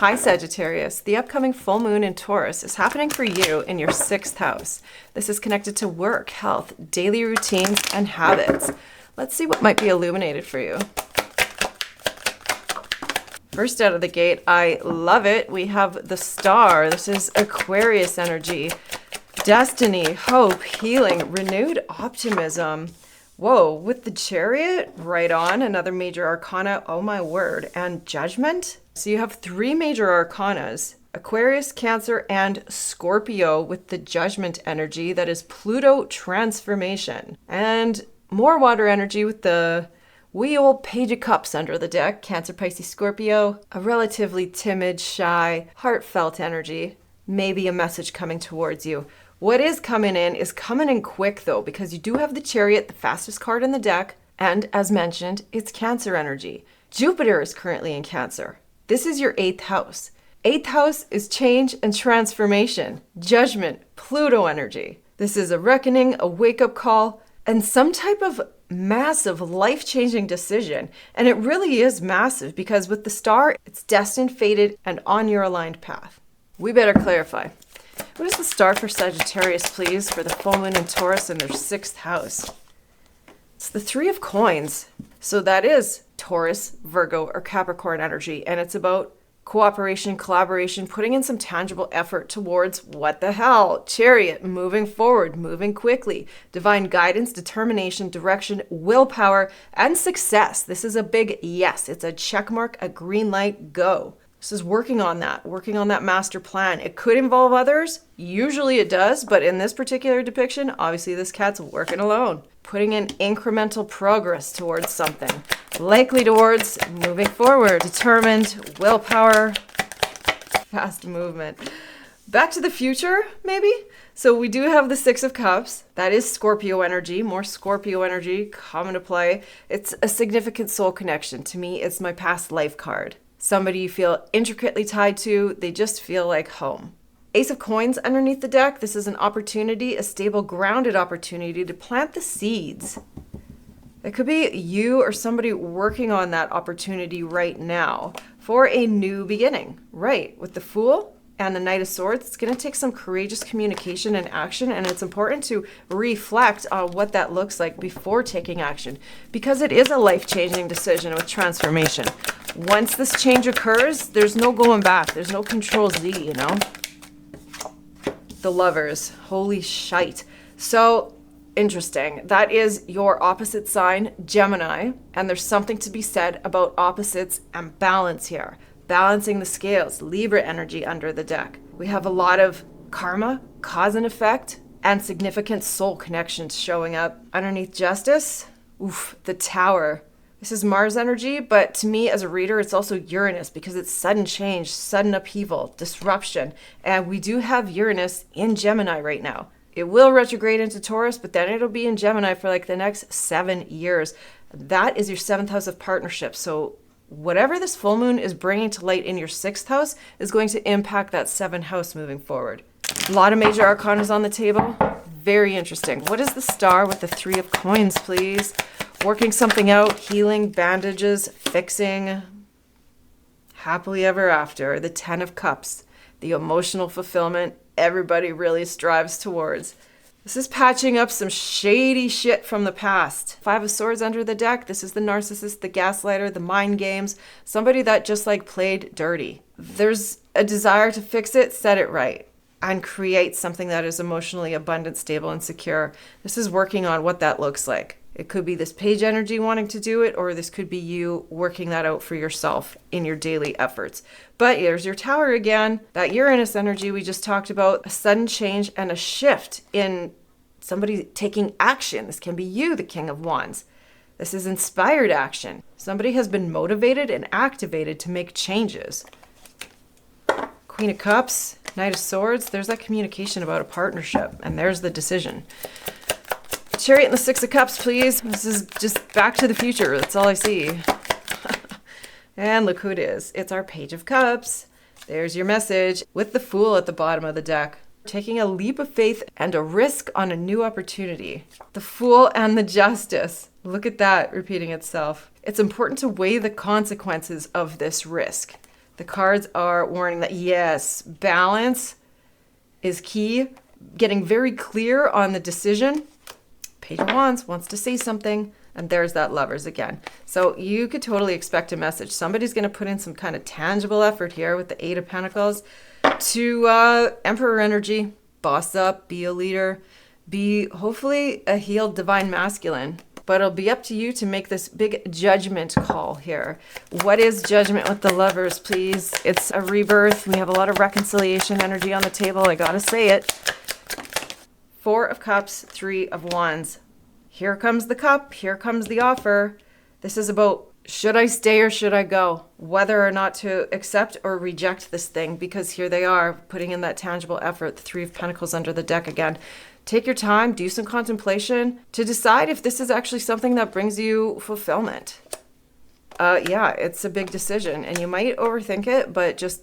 Hi Sagittarius, the upcoming full moon in Taurus is happening for you in your 6th house. This is connected to work, health, daily routines, and habits. Let's see what might be illuminated for you. First out of the gate, I love it. We have the star. This is Aquarius energy. Destiny, hope, healing, renewed optimism. Whoa, with the Chariot, right on, another major arcana, oh my word, and Judgment. So you have 3 major arcanas, Aquarius, Cancer, and Scorpio with the Judgment energy, that is Pluto transformation. And more water energy with the wee old Page of Cups under the deck, Cancer, Pisces, Scorpio, a relatively timid, shy, heartfelt energy, maybe a message coming towards you. What is coming in quick though, because you do have the Chariot, the fastest card in the deck, and as mentioned, it's Cancer energy. Jupiter is currently in Cancer. This is your 8th house. 8th house is change and transformation, judgment, Pluto energy. This is a reckoning, a wake-up call, and some type of massive life-changing decision. And it really is massive because with the star, it's destined, fated, and on your aligned path. We better clarify. What is the star for Sagittarius, please, for the full moon in Taurus in their 6th house? It's the 3 of Coins. So that is Taurus, Virgo, or Capricorn energy. And it's about cooperation, collaboration, putting in some tangible effort towards what the hell? Chariot, moving forward, moving quickly. Divine guidance, determination, direction, willpower, and success. This is a big yes. It's a check mark, a green light, go. This is working on that master plan. It could involve others. Usually it does, but in this particular depiction, obviously this cat's working alone. Putting in incremental progress towards something. Likely towards moving forward. Determined, willpower, fast movement. Back to the future, maybe? So we do have the 6 of Cups. That is Scorpio energy. More Scorpio energy coming to play. It's a significant soul connection. To me, it's my past life card. Somebody you feel intricately tied to, they just feel like home. Ace of Coins underneath the deck. This is an opportunity, a stable, grounded opportunity to plant the seeds. It could be you or somebody working on that opportunity right now for a new beginning. Right, with the Fool and the Knight of Swords, it's going to take some courageous communication and action, and it's important to reflect on what that looks like before taking action, because it is a life-changing decision with transformation. Once this change occurs, there's no going back. There's no control Z, you know? The Lovers. Holy shite. So interesting. That is your opposite sign, Gemini, and there's something to be said about opposites and balance here. Balancing the scales, Libra energy under the deck. We have a lot of karma, cause and effect, and significant soul connections showing up. Underneath Justice, the Tower. This is Mars energy, but to me as a reader, it's also Uranus because it's sudden change, sudden upheaval, disruption. And we do have Uranus in Gemini right now. It will retrograde into Taurus, but then it'll be in Gemini for like the next 7 years. That is your 7th house of partnership. So whatever this full moon is bringing to light in your 6th house is going to impact that 7th house moving forward. A lot of major arcanas on the table. Very interesting. What is the star with the 3 of Coins, please? Working something out, healing, bandages, fixing, happily ever after. The 10 of Cups, the emotional fulfillment everybody really strives towards. This is patching up some shady shit from the past. 5 of Swords under the deck. This is the narcissist, the gaslighter, the mind games, somebody that just like played dirty. There's a desire to fix it, set it right, and create something that is emotionally abundant, stable, and secure. This is working on what that looks like. It could be this Page energy wanting to do it, or this could be you working that out for yourself in your daily efforts. But here's your Tower again. That Uranus energy we just talked about, a sudden change and a shift in somebody taking action. This can be you, the King of Wands. This is inspired action. Somebody has been motivated and activated to make changes. Queen of Cups, Knight of Swords, there's that communication about a partnership, and there's the decision. Chariot and the 6 of Cups, please. This is just back to the future. That's all I see. And look who it is. It's our Page of Cups. There's your message with the Fool at the bottom of the deck. Taking a leap of faith and a risk on a new opportunity. The Fool and the Justice. Look at that repeating itself. It's important to weigh the consequences of this risk. The cards are warning that, yes, balance is key. Getting very clear on the decision. Page of Wands wants to say something. And there's that Lovers again. So you could totally expect a message. Somebody's going to put in some kind of tangible effort here with the Eight of Pentacles to Emperor energy, boss up, be a leader, be hopefully a healed divine masculine. But it'll be up to you to make this big judgment call here. What is judgment with the Lovers, please? It's a rebirth. We have a lot of reconciliation energy on the table. I gotta say it. Four of Cups, Three of Wands. Here comes the cup. Here comes the offer. This is about, should I stay or should I go? Whether or not to accept or reject this thing, because here they are putting in that tangible effort. The Three of Pentacles under the deck again. Take your time, do some contemplation to decide if this is actually something that brings you fulfillment. Yeah, it's a big decision and you might overthink it, but just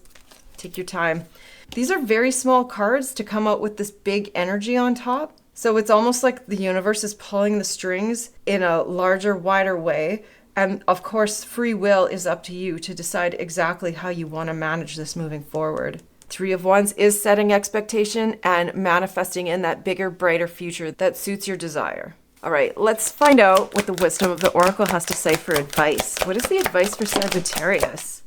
take your time. These are very small cards to come out with this big energy on top. So it's almost like the universe is pulling the strings in a larger, wider way. And of course, free will is up to you to decide exactly how you want to manage this moving forward. Three of Wands is setting expectation and manifesting in that bigger, brighter future that suits your desire. All right, let's find out what the wisdom of the Oracle has to say for advice. What is the advice for Sagittarius?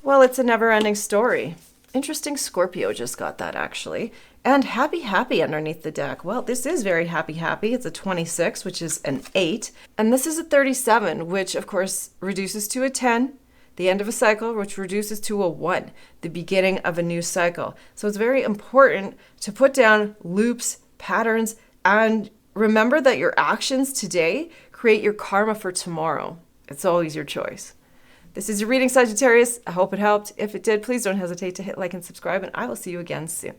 Well, it's a never-ending story. Interesting, Scorpio just got that actually. And happy, happy underneath the deck. Well, this is very happy, happy. It's a 26, which is an 8. And this is a 37, which of course reduces to a 10. The end of a cycle, which reduces to a 1. The beginning of a new cycle. So it's very important to put down loops, patterns, and remember that your actions today create your karma for tomorrow. It's always your choice. This is your reading, Sagittarius. I hope it helped. If it did, please don't hesitate to hit like and subscribe, and I will see you again soon.